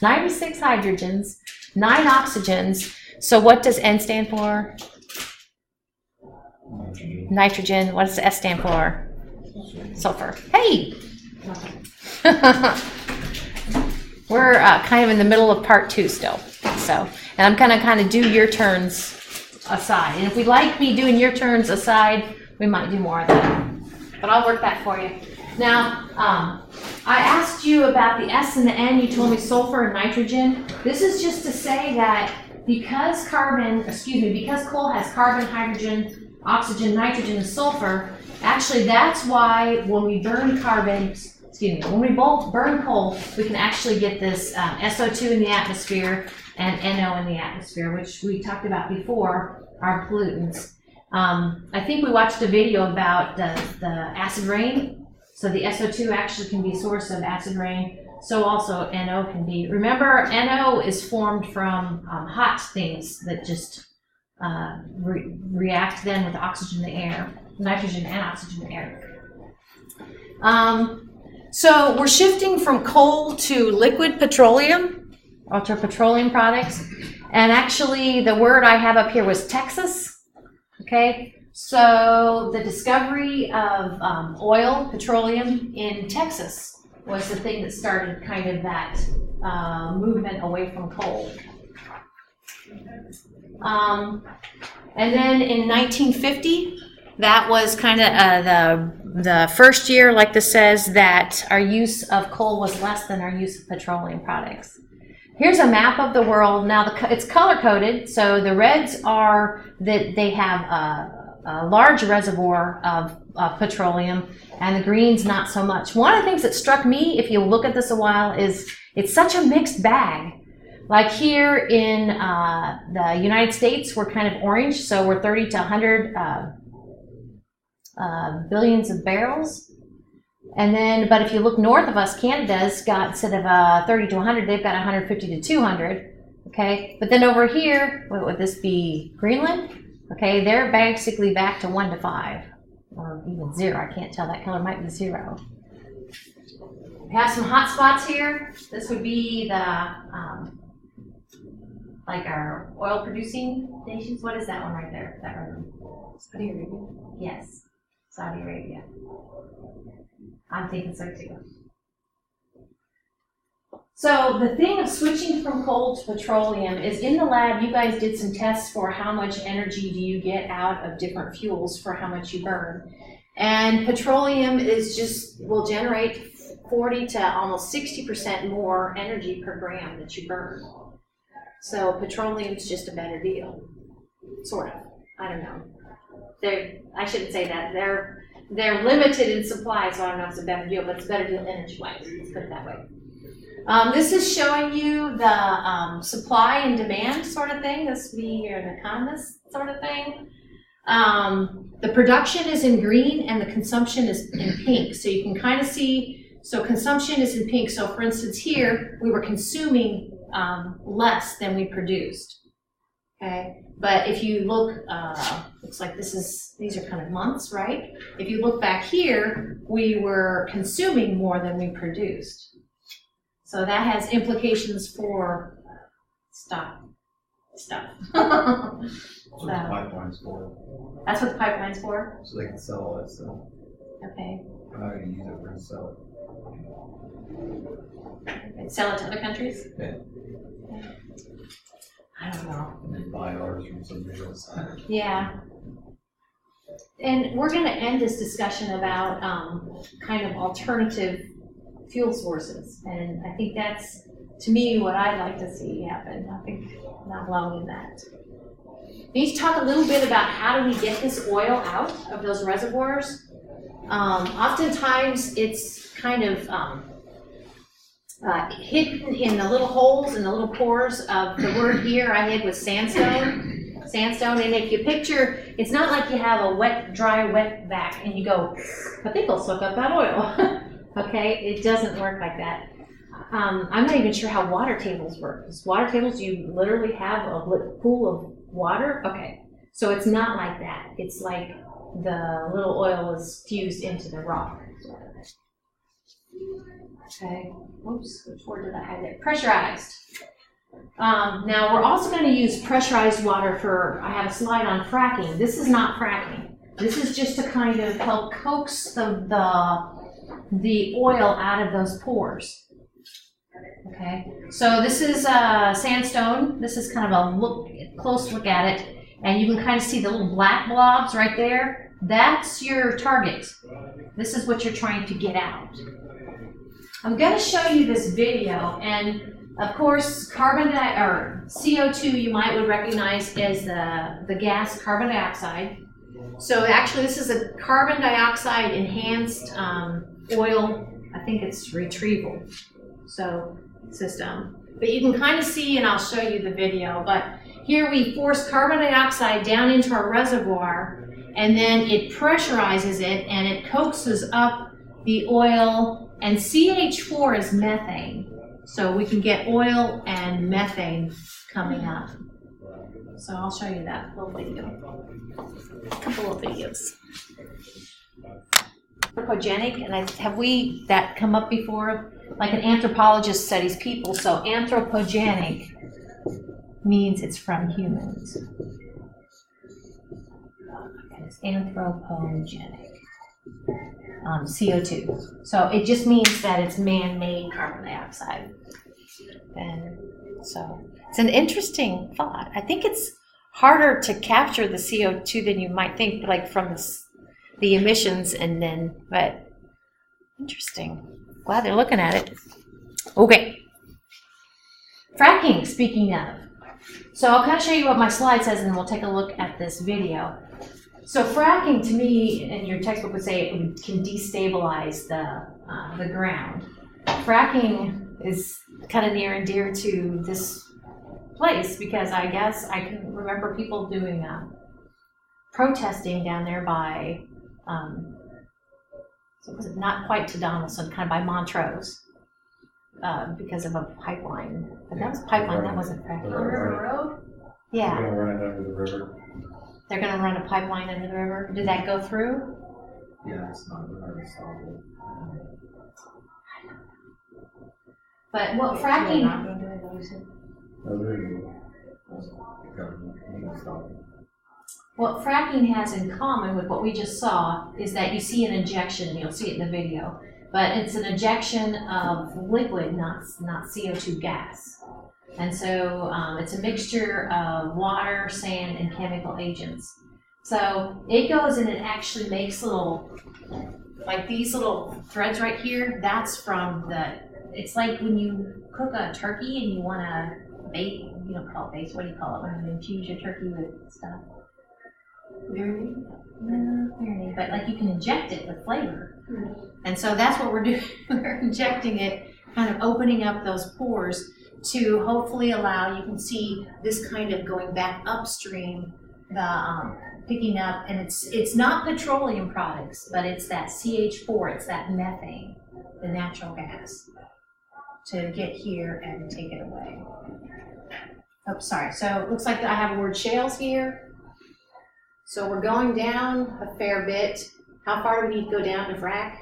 96 hydrogens, 9 oxygens. So what does N stand for? Nitrogen. What does S stand for? Sulfur. Hey! We're kind of in the middle of part 2 still. So, and I'm going to kind of do your turns aside. And if we like me doing your turns aside, we might do more of that. But I'll work that for you. Now, I asked you about the S and the N. You told me sulfur and nitrogen. This is just to say that because coal has carbon, hydrogen, oxygen, nitrogen, and sulfur, actually that's why when we burn when we burn coal, we can actually get this SO2 in the atmosphere and NO in the atmosphere, which we talked about before, are pollutants. I think we watched a video about the acid rain. So the SO2 actually can be a source of acid rain. So also NO can be. Remember, NO is formed from hot things that just react then with oxygen in the air, nitrogen and oxygen in the air. So we're shifting from coal to liquid petroleum, or to petroleum products. And actually the word I have up here was Texas. Okay. So the discovery of oil, petroleum in Texas was the thing that started kind of that movement away from coal. And then in 1950, that was kind of the first year, like this says, that our use of coal was less than our use of petroleum products. Here's a map of the world. Now it's color-coded, so the reds are that they have a large reservoir of petroleum, and the greens not so much. One of the things that struck me, if you look at this a while, is it's such a mixed bag. Like here in the United States, we're kind of orange, so we're 30 to 100 billions of barrels. And then, but if you look north of us, Canada's got, instead of 30 to 100, they've got 150 to 200. Okay, but then over here, what would this be? Greenland? Okay, they're basically back to 1 to 5, or even 0. I can't tell. That color might be 0. We have some hot spots here. This would be the like our oil-producing nations. What is that one right there? That right one? Saudi Arabia. Yes, Saudi Arabia. I'm thinking so too. So the thing of switching from coal to petroleum is, in the lab you guys did some tests for how much energy do you get out of different fuels for how much you burn. And petroleum will generate 40 to almost 60% more energy per gram that you burn. So petroleum's just a better deal. Sort of. I don't know. I shouldn't say that. They're limited in supply, so I don't know if it's a better deal, but it's a better deal energy-wise. Let's put it that way. This is showing you the supply and demand sort of thing. This would be an economist sort of thing. The production is in green and the consumption is in pink. So you can kind of see, so consumption is in pink. So for instance here, we were consuming less than we produced. Okay, but if you look, looks like these are kind of months, right? If you look back here, we were consuming more than we produced. So that has implications for stuff. That's what the pipeline's for. That's what the pipeline's for? So they can sell all that stuff. Okay. We're not going to use it, we're going to sell it. And sell it to other countries? Yeah. I don't know. And then buy ours from somebody else. Yeah. And we're going to end this discussion about kind of alternative fuel sources. And I think that's, to me, what I'd like to see happen. I think not long in that. We need to talk a little bit about how do we get this oil out of those reservoirs. Oftentimes it's kind of hidden in the little holes and the little pores of the word here I had was sandstone. Sandstone, and if you picture, it's not like you have a dry, wet back and you go, I think I'll soak up that oil. Okay, it doesn't work like that. I'm not even sure how water tables work. Because water tables, you literally have a pool of water. Okay, so it's not like that. It's like the little oil is fused into the rock. Okay, oops, which word did I have there? Pressurized. Now we're also going to use pressurized water for, I have a slide on fracking. This is not fracking. This is just to kind of help coax the oil out of those pores. Okay, so this is sandstone. This is kind of a close look at it, and you can kind of see the little black blobs right there. That's your target. This is what you're trying to get out. I'm going to show you this video, and of course, CO2 you would recognize as the gas carbon dioxide. So actually, this is a carbon dioxide enhanced oil. I think it's retrieval system. But you can kind of see, and I'll show you the video. But here we force carbon dioxide down into our reservoir, and then it pressurizes it, and it coaxes up the oil. And CH4 is methane. So we can get oil and methane coming up. So I'll show you that little video. A couple of videos. Anthropogenic, and have we that come up before? Like an anthropologist studies people, so anthropogenic means it's from humans. It's anthropogenic. CO2. So it just means that it's man-made carbon dioxide. And so it's an interesting thought. I think it's harder to capture the CO2 than you might think, like from the emissions, but interesting. Glad they're looking at it. Okay. Fracking, speaking of. So I'll kind of show you what my slide says, and then we'll take a look at this video. So fracking, to me, and your textbook would say it can destabilize the ground. Fracking is kind of near and dear to this place because I guess I can remember people doing protesting down there by, so was it not quite to Donaldson, kind of by Montrose, because of a pipeline. But that was a pipeline, that wasn't fracking. River Road? Yeah. They're going to run it under the river. They're going to run a pipeline under the river. Did that go through? Yeah, it's not going to solve it. But what fracking? What fracking has in common with what we just saw is that you see an injection. You'll see it in the video, but it's an ejection of liquid, not CO2 gas. And so it's a mixture of water, sand, and chemical agents. So it goes and it actually makes like these little threads right here. That's from it's like when you cook a turkey and you want to bake, you don't call it bake, what do you call it when you infuse your turkey with stuff? Marinade? No, marinade, but like you can inject it with flavor. And so that's what we're doing. We're injecting it, kind of opening up those pores to hopefully allow, you can see this kind of going back upstream, picking up, and it's not petroleum products, but it's that CH4, it's that methane, the natural gas, to get here and take it away. Oh, sorry, so it looks like I have a word shales here. So we're going down a fair bit. How far do we need to go down to frack?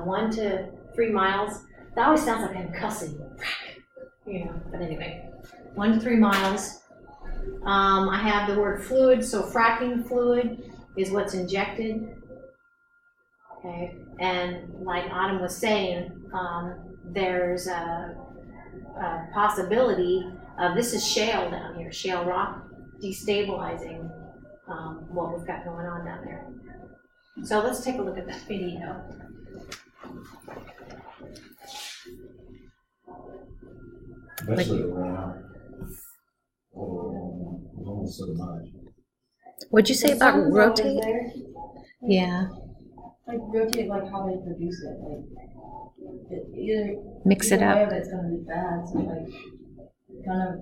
1 to 3 miles. That always sounds like I'm cussing. But anyway, 1 to 3 miles. I have the word fluid, so fracking fluid is what's injected. Okay, and like Autumn was saying, there's a possibility of this is shale down here, shale rock, destabilizing what we've got going on down there. So let's take a look at that video. Eventually it'll run out. Almost so much. What'd you say about rotate? Yeah. Like rotate, like how they produce it. Like either mix it either way up. of it's gonna be bad. So like kind of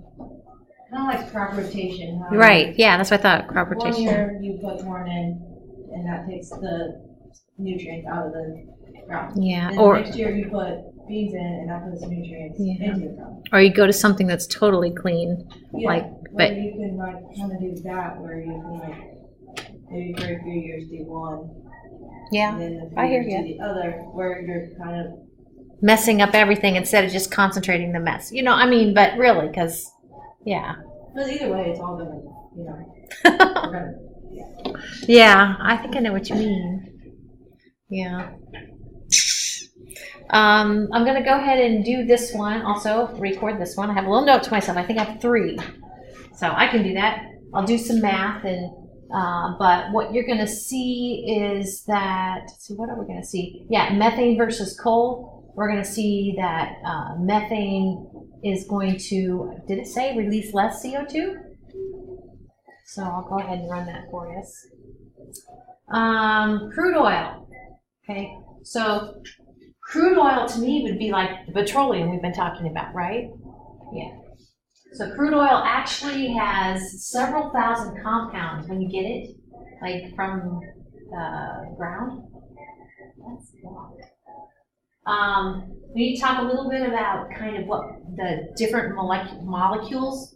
like crop rotation. How Right. Yeah, that's what I thought. Crop 1 rotation. year you put corn in, and that takes the nutrients out of the ground. Yeah. And Or next year you put beans in, and that puts nutrients Yeah. into the ground. or you go to something that's totally clean. Yeah, Like, where but you can like kind of do that, where you can like maybe for a few years do one. yeah. And then I hear the other, where you're kind of messing up everything instead of just concentrating the mess. You know, I mean, but really, because, yeah. Because either way, it's all gonna, you know, we're gonna, Yeah, I think I know what you mean. Yeah. I'm going to go ahead and do this one, also record this one. I have a little note to myself. I think I have 3. So I can do that. I'll do some math, and but what you're going to see is that, let's see, what are we going to see? Yeah, methane versus coal. We're going to see that methane is going to, did it say release less CO2? So I'll go ahead and run that for us. Crude oil. Okay, so crude oil to me would be like the petroleum we've been talking about, right? Yeah. So crude oil actually has several thousand compounds when you get it, like from the ground. That's long. We need to talk a little bit about kind of what the different molecules.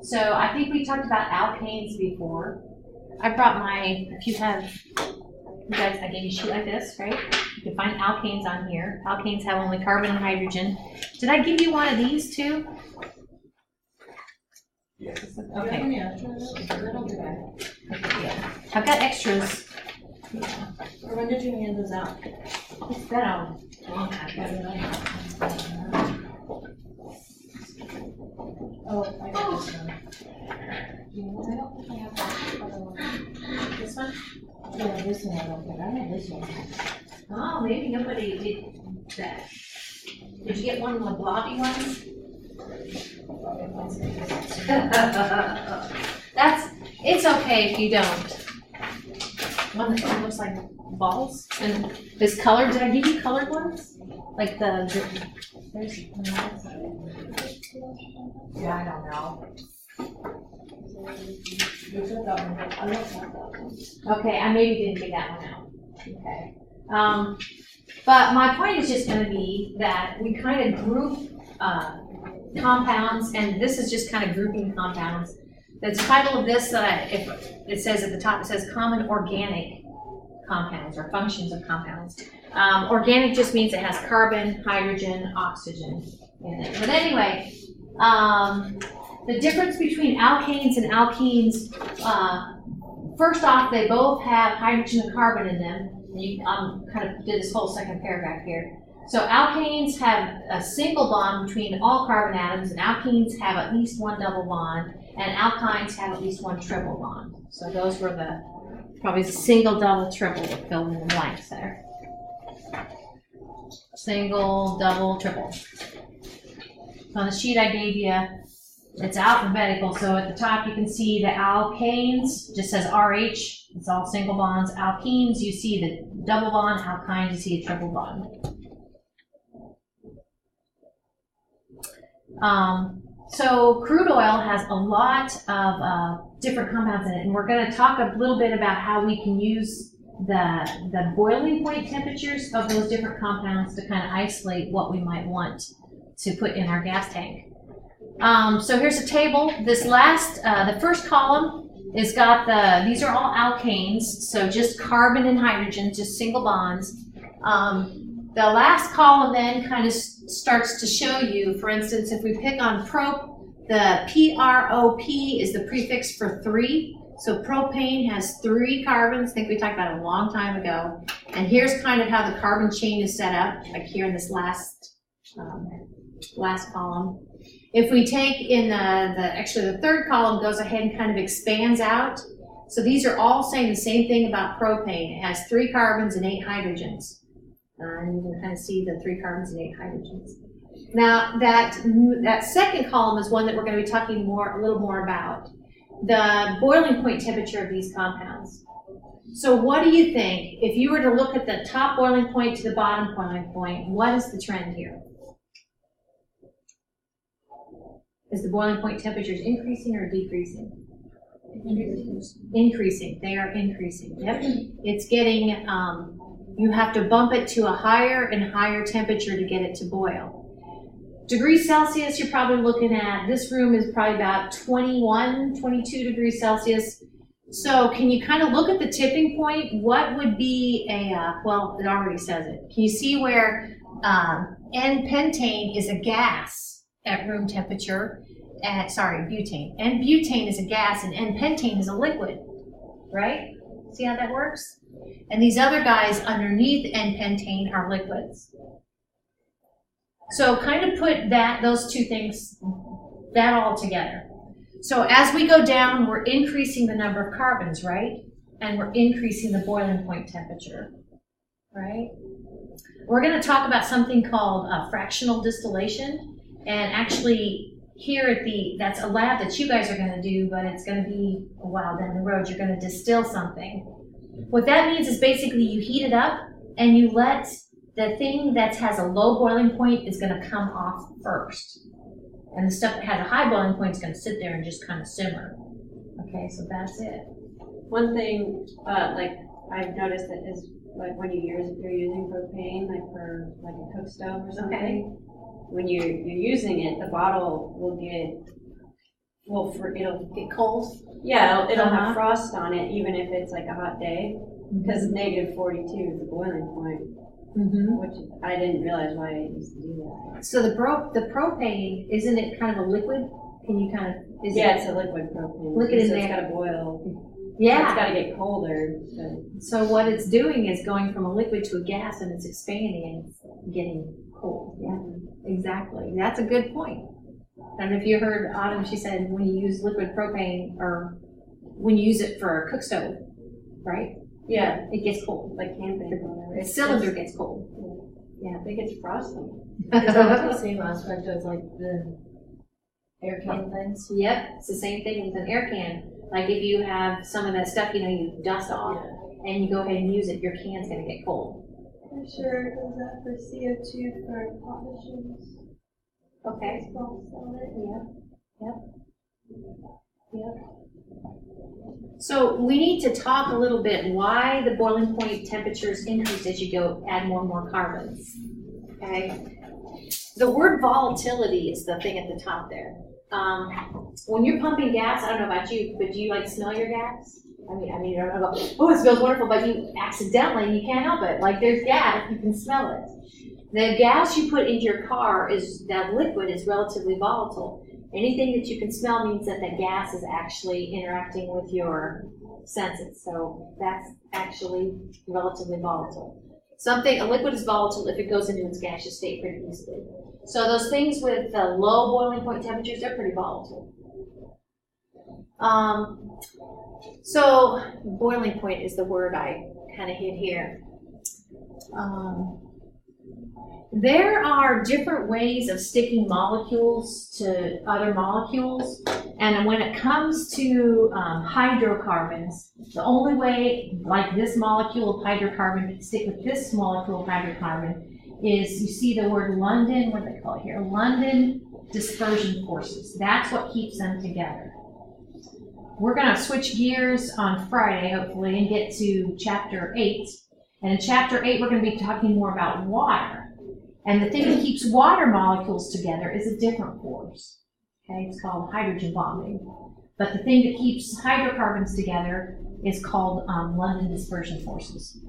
So I think we talked about alkanes before. I brought my, if you have, you guys, I gave you a sheet like this, right? You can find alkanes on here. Alkanes have only carbon and hydrogen. Did I give you one of these too? Yeah. Okay. yeah, that'll do that. Okay, yeah. I've got extras. Yeah. Or when did you hand those out? It's been a long time. Oh, I got this one. I don't think I have that other one. This one? Yeah, this one I don't think, I have this one. Oh, maybe nobody did that. Did you get one of the blobby ones? It's okay if you don't. One that looks like balls and is colored. Did I give you colored ones? Like there's, yeah, I don't know. You took that one, but I don't have that one. Okay, I maybe didn't get that one out. Okay. But my point is just going to be that we kind of group compounds, and this is just kind of grouping compounds. The title of this, if it says at the top, it says common organic compounds or functions of compounds. Organic just means it has carbon, hydrogen, oxygen in it. But anyway, the difference between alkanes and alkenes, first off, they both have hydrogen and carbon in them. Kind of did this whole second paragraph here. So alkanes have a single bond between all carbon atoms, and alkenes have at least one double bond, and alkynes have at least one triple bond. So those were the probably single, double, triple that filled in the blanks there. Single, double, triple. On the sheet I gave you, it's alphabetical, so at the top you can see the alkanes, just says RH, it's all single bonds. Alkenes, you see the double bond. Alkynes, you see a triple bond. So crude oil has a lot of different compounds in it, and we're going to talk a little bit about how we can use the boiling point temperatures of those different compounds to kind of isolate what we might want to put in our gas tank. So here's a table. This last, the first column is got these are all alkanes, so just carbon and hydrogen, just single bonds. The last column then kind of starts to show you, for instance, if we pick on prop, the PROP is the prefix for 3. So propane has 3 carbons. I think we talked about it a long time ago. And here's kind of how the carbon chain is set up, like here in this last column. If we take in actually the third column goes ahead and kind of expands out. So these are all saying the same thing about propane. It has 3 carbons and 8 hydrogens. And you can kind of see the 3 carbons and 8 hydrogens. Now that second column is one that we're going to be talking a little more about. The boiling point temperature of these compounds. So what do you think? If you were to look at the top boiling point to the bottom boiling point, what is the trend here? Is the boiling point temperatures increasing or decreasing? Increasing. They are increasing. Yep. It's getting, you have to bump it to a higher and higher temperature to get it to boil. Degrees Celsius, you're probably looking at, this room is probably about 21, 22 degrees Celsius. So can you kind of look at the tipping point? What would be well, it already says it. Can you see where N-pentane is a gas at room temperature. Butane. N-butane is a gas and N-pentane is a liquid, right? See how that works? And these other guys underneath N-pentane are liquids. So kind of put those two things, that all together. So as we go down, we're increasing the number of carbons, right? And we're increasing the boiling point temperature, right? We're going to talk about something called fractional distillation. And actually, here that's a lab that you guys are going to do, but it's going to be a while down the road. You're going to distill something. What that means is basically you heat it up and you let the thing that has a low boiling point is going to come off first. And the stuff that has a high boiling point is going to sit there and just kind of simmer. Okay, so that's it. One thing, like I've noticed that is like when you're using propane, like for like a cook stove or something. Okay. When you're using it, the bottle will it'll get cold. Yeah, it'll have frost on it, even if it's like a hot day, because -42 is the boiling point. Which I didn't realize why I used to do that. So the propane, isn't it kind of a liquid? Can you kind of? It's a liquid propane. Liquid in so there. It's got to boil. Yeah. It's got to get colder. So what it's doing is going from a liquid to a gas, and it's expanding and it's getting cold. Yeah, exactly. That's a good point. I don't know if you heard Autumn. She said when you use liquid propane, or when you use it for a cook stove, right? Yeah, it gets cold. Like camping. The cylinder gets cold. Yeah, it gets frosty. Is that the same aspect as like the air can things? Yep, it's the same thing with an air can. Like if you have some of that stuff, you dust off, and you go ahead and use it, your can's going to get cold. I'm sure it does that for CO2 for pot machines. Okay. Yep. So we need to talk a little bit why the boiling point temperatures increase as you go add more and more carbons. Okay. The word volatility is the thing at the top there. When you're pumping gas, I don't know about you, but do you like smell your gas? I mean, I don't know, oh, it smells wonderful, but you accidentally, you can't help it. Like there's gas, you can smell it. The gas you put into your car that liquid is relatively volatile. Anything that you can smell means that the gas is actually interacting with your senses. So that's actually relatively volatile. A liquid is volatile if it goes into its gaseous state pretty easily. So those things with the low boiling point temperatures, they're pretty volatile. So boiling point is the word I kind of hit here. There are different ways of sticking molecules to other molecules, and when it comes to hydrocarbons, the only way, like this molecule of hydrocarbon, can stick with this molecule of hydrocarbon is, you see the word London, what do they call it here? London dispersion forces. That's what keeps them together. We're going to switch gears on Friday, hopefully, and get to chapter 8. And in chapter 8, we're going to be talking more about water. And the thing that keeps water molecules together is a different force. Okay, it's called hydrogen bonding. But the thing that keeps hydrocarbons together is called London dispersion forces.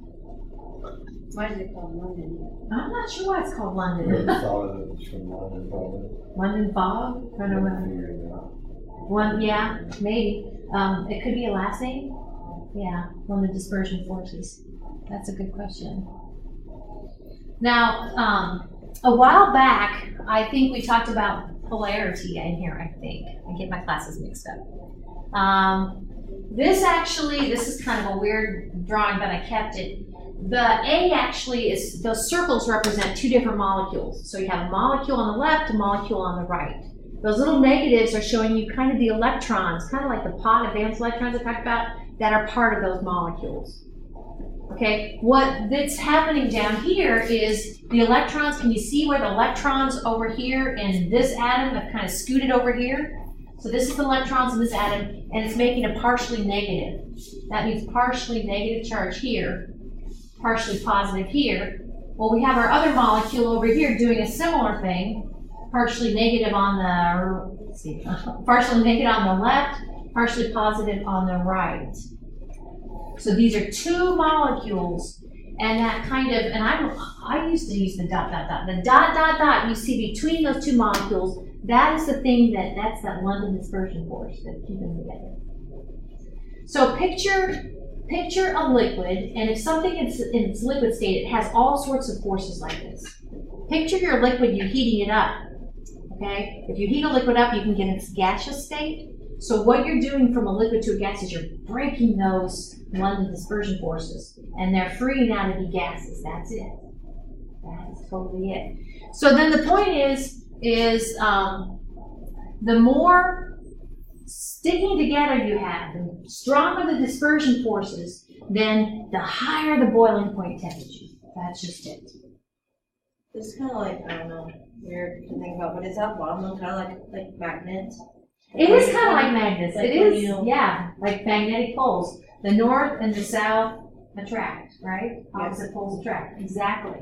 Why is it called London? I'm not sure why it's called London. From London, probably. London fog? I don't know. Yeah, maybe. It could be a last name. Yeah, London dispersion forces. That's a good question. Now, a while back, I think we talked about polarity in here, I think. I get my classes mixed up. This is kind of a weird drawing, but I kept it. The A actually is, those circles represent two different molecules. So you have a molecule on the left, a molecule on the right. Those little negatives are showing you kind of the electrons, kind of like the pod advanced electrons I talked about, that are part of those molecules. Okay, that's happening down here is the electrons. Can you see where the electrons over here in this atom have kind of scooted over here? So this is the electrons in this atom, and it's making a partially negative. That means partially negative charge here, partially positive here. Well, we have our other molecule over here doing a similar thing, partially negative on the, partially negative on the left, partially positive on the right. So these are two molecules, And that kind of, and I used to use the dot, dot, dot. The dot, dot, dot you see between those two molecules, that is the thing that's that London dispersion force that keep them together. So picture a liquid, and if something is in its liquid state, it has all sorts of forces like this. Picture your liquid, you're heating it up, okay? If you heat a liquid up, you can get its gaseous state. So what you're doing from a liquid to a gas is you're breaking those London dispersion forces, and they're free now to be gases. That's it. That's totally it. So then the point is the more sticking together you have, the stronger the dispersion forces, then the higher the boiling point temperature. That's just it. It's kind of like, I don't know, weird to think about, but is that bottom one kind of like magnets? It is kind of like magnets. Like it when is, you- yeah, like magnetic poles. The north and the south attract, right? Opposite poles attract, exactly.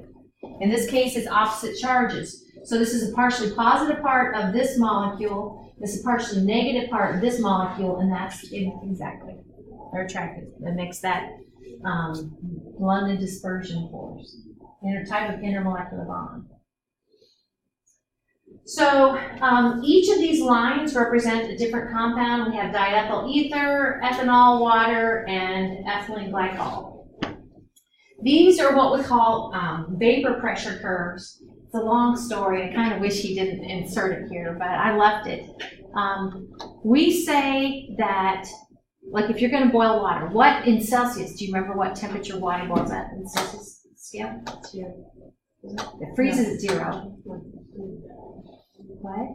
In this case, it's opposite charges. So this is a partially positive part of this molecule, this is a partially negative part of this molecule, and that's exactly. They're attracted. That makes that London dispersion force, type of intermolecular bond. So each of these lines represent a different compound. We have diethyl ether, ethanol, water, and ethylene glycol. These are what we call vapor pressure curves. It's a long story. I kind of wish he didn't insert it here, but I left it. We say that, like if you're going to boil water, what in Celsius, do you remember what temperature water boils at in Celsius scale? It freezes at 0. What?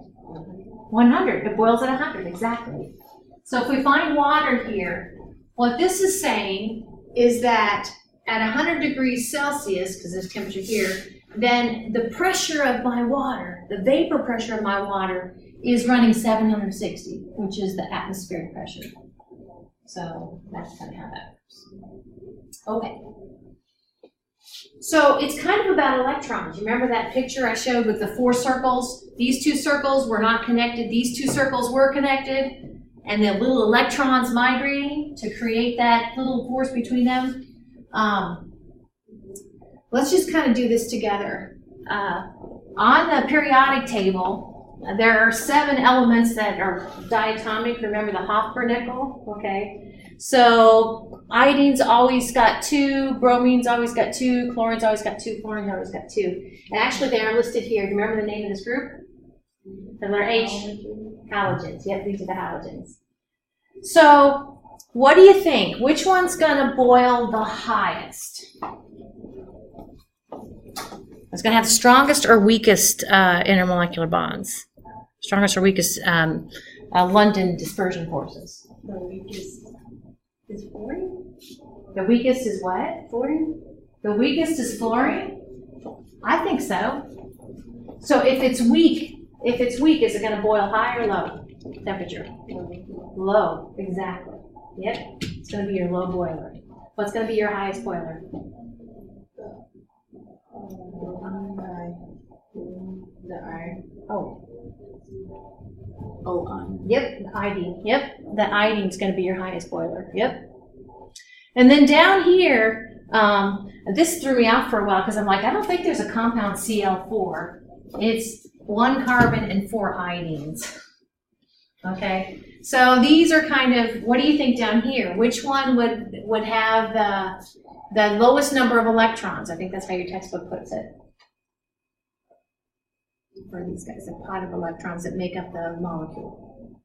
100. It boils at 100, exactly. So if we find water here, what this is saying is that at 100 degrees Celsius, because there's temperature here, then the pressure of my water, the vapor pressure of my water, is running 760, which is the atmospheric pressure. So that's kind of how that works. Okay. So it's kind of about electrons. You remember that picture I showed with the 4 circles? These 2 circles were not connected. These 2 circles were connected. And the little electrons migrating to create that little force between them. Let's just kind of do this together. On the periodic table, there are 7 elements that are diatomic. Remember the Hoffer nickel? Okay. So iodine's always got 2, bromine's always got 2, chlorine's always got 2, fluorine's always got 2. And actually they are listed here. Do you remember the name of this group? The letter H? Halogens. Yep, these are the halogens. So what do you think? Which one's going to boil the highest? It's going to have the strongest or weakest intermolecular bonds. Strongest or weakest London dispersion forces. The weakest is fluorine? The weakest is what? Fluorine? The weakest is fluorine? I think so. So if it's weak, is it going to boil high or low temperature? Low, exactly. Yep, it's going to be your low boiler. What's going to be your highest boiler? The iron. Yep, the iodine. Yep, the iodine's going to be your highest boiler. Yep. And then down here, this threw me off for a while because I'm like, I don't think there's a compound Cl4. It's 1 carbon and 4 iodines. Okay, so these are kind of, what do you think down here? Which one would have the lowest number of electrons? I think that's how your textbook puts it. For these guys, a pot of electrons that make up the molecule.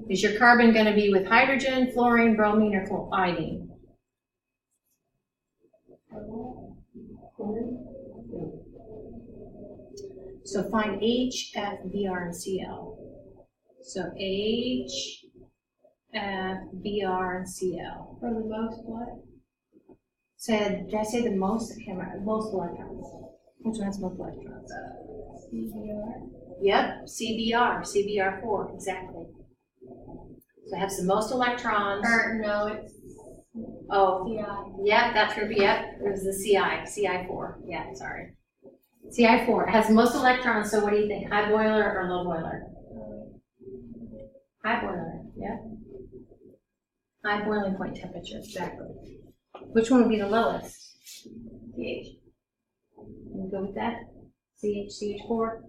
Is your carbon going to be with hydrogen, fluorine, bromine, or iodine? So find H, F, Br, and Cl. So H, F, Br, and Cl. For the most what? Did I say the most? I can't remember. Most electrons. Which one has most electrons? CBR? Yep, CBr4, exactly. So it has the most electrons. Or no, it's Oh, CI. yep, that's gonna be, yep, it was the CI4. Yeah, sorry. CI4 has the most electrons, so what do you think? High boiler or low boiler? High boiler, yeah. High boiling point temperature, exactly. Which one would be the lowest? CH. Can we go with that? CH4?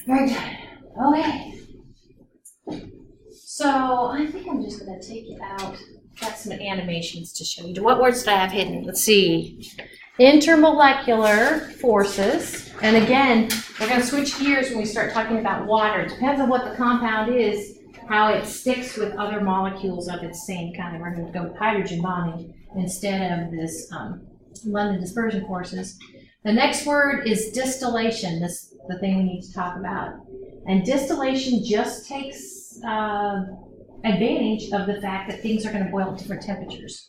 Very good. Okay. So I think I'm just going to take it out. Got some animations to show you. What words did I have hidden? Let's see. Intermolecular forces. And again, we're going to switch gears when we start talking about water. It depends on what the compound is, how it sticks with other molecules of its same kind. We're going to go with hydrogen bonding instead of this London dispersion forces. The next word is distillation. This is the thing we need to talk about. And distillation just takes advantage of the fact that things are going to boil at different temperatures.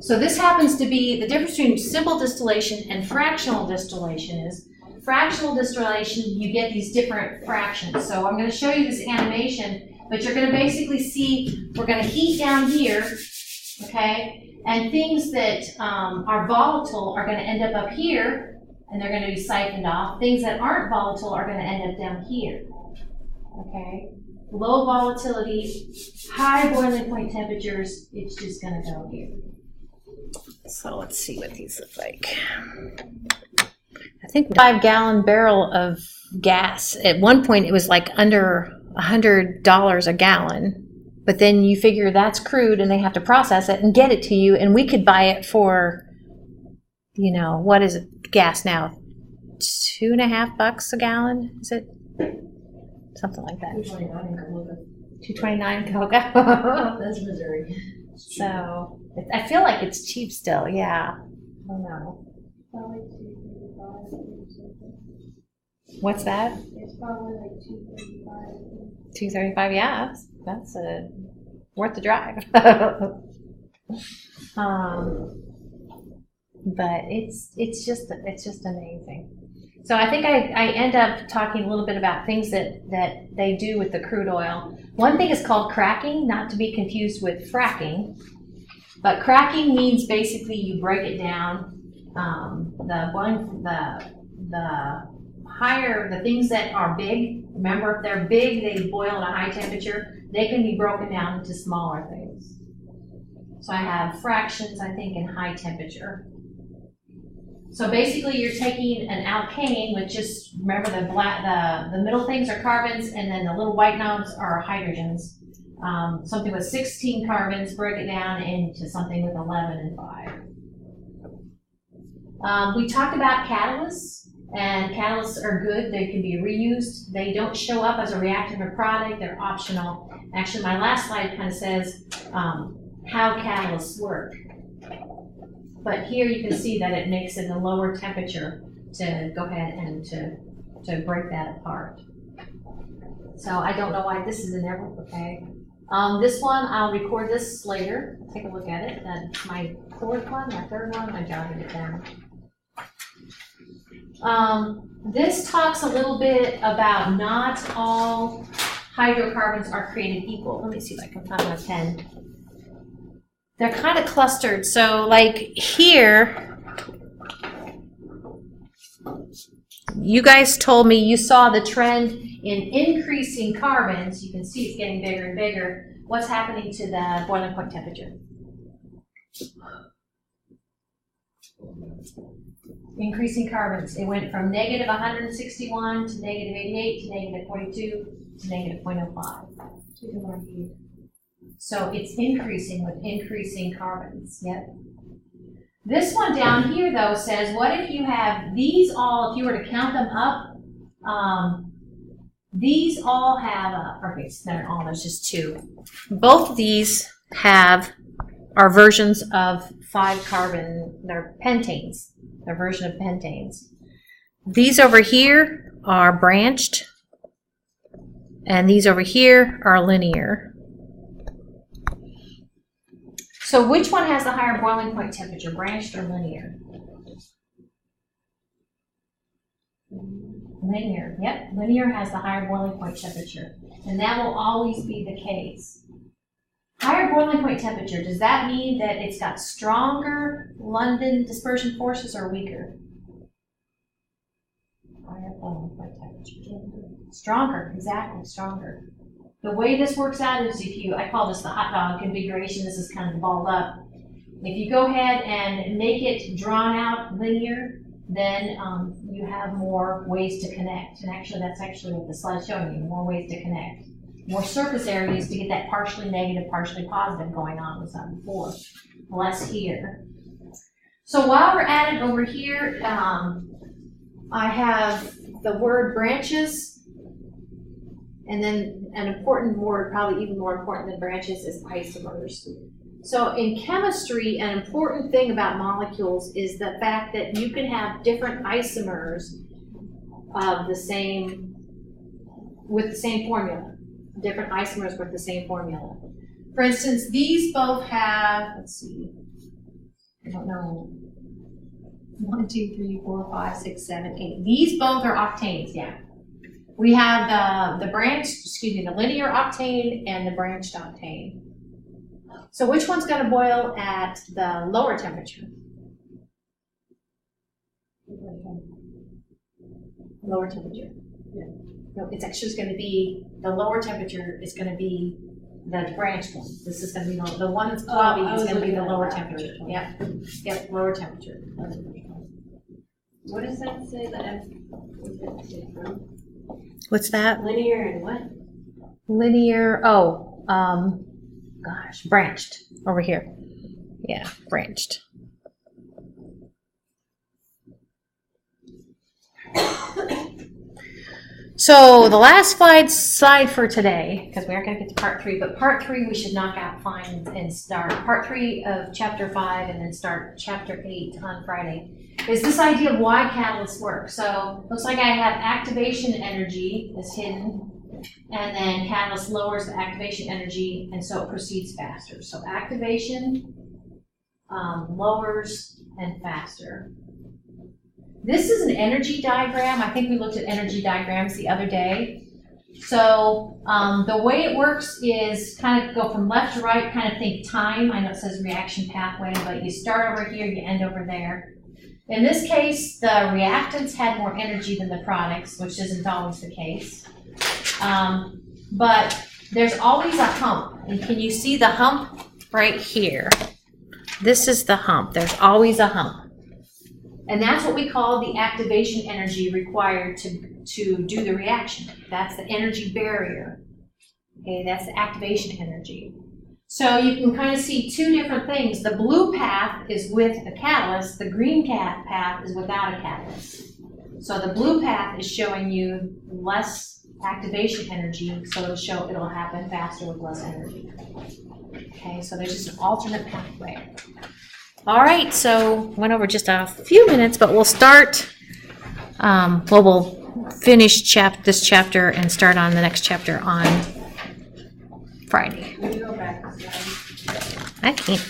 So this happens to be the difference between simple distillation and fractional distillation is fractional distillation, you get these different fractions. So I'm going to show you this animation, but you're going to basically see we're going to heat down here, okay, and things that are volatile are going to end up here, and they're going to be siphoned off. Things that aren't volatile are going to end up down here, okay. Low volatility, high boiling point temperatures, it's just going to go here. So let's see what these look like. I think 5-gallon barrel of gas. At one point, it was like under $100 a gallon. But then you figure that's crude, and they have to process it and get it to you. And we could buy it for, you know, what is it? Gas now? $2.50 a gallon? Is it? Something like that. $2.29 in Coca. That's Missouri. So I feel like it's cheap still. Yeah. I don't know. What's that? It's probably like $2.35. $2.35. Yeah, that's worth the drive. But it's just amazing. So I think I end up talking a little bit about things that they do with the crude oil. One thing is called cracking, not to be confused with fracking. But cracking means basically you break it down. The things that are big, remember if they're big, they boil at a high temperature, they can be broken down into smaller things. So I have fractions, I think, in high temperature. So basically you're taking an alkane with just, remember the middle things are carbons, and then the little white knobs are hydrogens. Something with 16 carbons, break it down into something with 11 and 5. We talked about catalysts, and catalysts are good. They can be reused. They don't show up as a reactive or product. They're optional. Actually, my last slide kind of says how catalysts work. But here you can see that it makes it a lower temperature to go ahead and to break that apart. So I don't know why this is in there, okay. This one, I'll record this later. Take a look at it. That's my fourth one, my third one. I jotted it down. This talks a little bit about not all hydrocarbons are created equal. Let me see if I can find my pen. They're kind of clustered. So like here, you guys told me you saw the trend in increasing carbons. You can see it's getting bigger and bigger. What's happening to the boiling point temperature? Increasing carbons. It went from negative 161 to negative 88 to negative 42 to negative 0.05. So it's increasing with increasing carbons. Yep. This one down here, though, says, what if you have these all, if you were to count them up, these all have, okay, so they're all, there's just two. Both of these are versions of 5-carbon, they're pentanes. They're version of pentanes. These over here are branched, and these over here are linear. So which one has the higher boiling point temperature, branched or linear? Linear, yep. Linear has the higher boiling point temperature, and that will always be the case. Higher boiling point temperature, does that mean that it's got stronger London dispersion forces or weaker? Higher boiling point temperature. Stronger, exactly, stronger. the way this works out is I call this the hot dog configuration, this is kind of balled up. If you go ahead and make it drawn out linear, then you have more ways to connect. And actually, that's actually what the slide's showing you, more ways to connect. More surface areas to get that partially negative, partially positive going on was done before. Less here. So while we're at it over here, I have the word branches, and then an important word, probably even more important than branches, is isomers. So in chemistry, an important thing about molecules is the fact that you can have different isomers of the same, with the same formula. Different isomers with the same formula. For instance, these both have, let's see, I don't know, 1, 2, 3, 4, 5, 6, 7, 8. These both are octanes, yeah. We have the linear octane and the branched octane. So which one's going to boil at the lower temperature? Lower temperature. Yeah. No, it's actually going to be, the lower temperature is going to be the branched one. This is going to be the one that's cloudy is going to be the lower temperature. Yep, lower temperature. What does that say, the F? What's that? Linear and what? Linear, branched over here. Yeah, branched. So the last slide for today, because we aren't going to get to part 3, but part 3 we should knock out fine and start. Part 3 of chapter 5 and then start chapter 8 on Friday is this idea of why catalysts work. So looks like I have activation energy is hidden, and then catalyst lowers the activation energy, and so it proceeds faster. So activation lowers and faster. This is an energy diagram. I think we looked at energy diagrams the other day. So the way it works is kind of go from left to right, kind of think time. I know it says reaction pathway, but you start over here, you end over there. In this case, the reactants had more energy than the products, which isn't always the case. But there's always a hump. And can you see the hump right here? This is the hump. There's always a hump. And that's what we call the activation energy required to do the reaction. That's the energy barrier. Okay, that's the activation energy. So you can kind of see two different things. The blue path is with a catalyst. The green path is without a catalyst. So the blue path is showing you less activation energy, so it'll happen faster with less energy. Okay, so there's just an alternate pathway. All right, so went over just a few minutes, but we'll start, we'll finish this chapter and start on the next chapter on Friday. Can you go back a slide? I can't.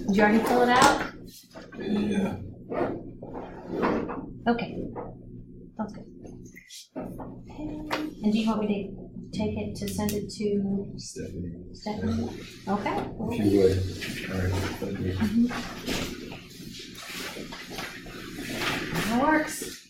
Did you already fill it out? Yeah. Okay, sounds good. And do you want me to take it to send it to Stephanie? Okay. If you would. All right, thank you. That works.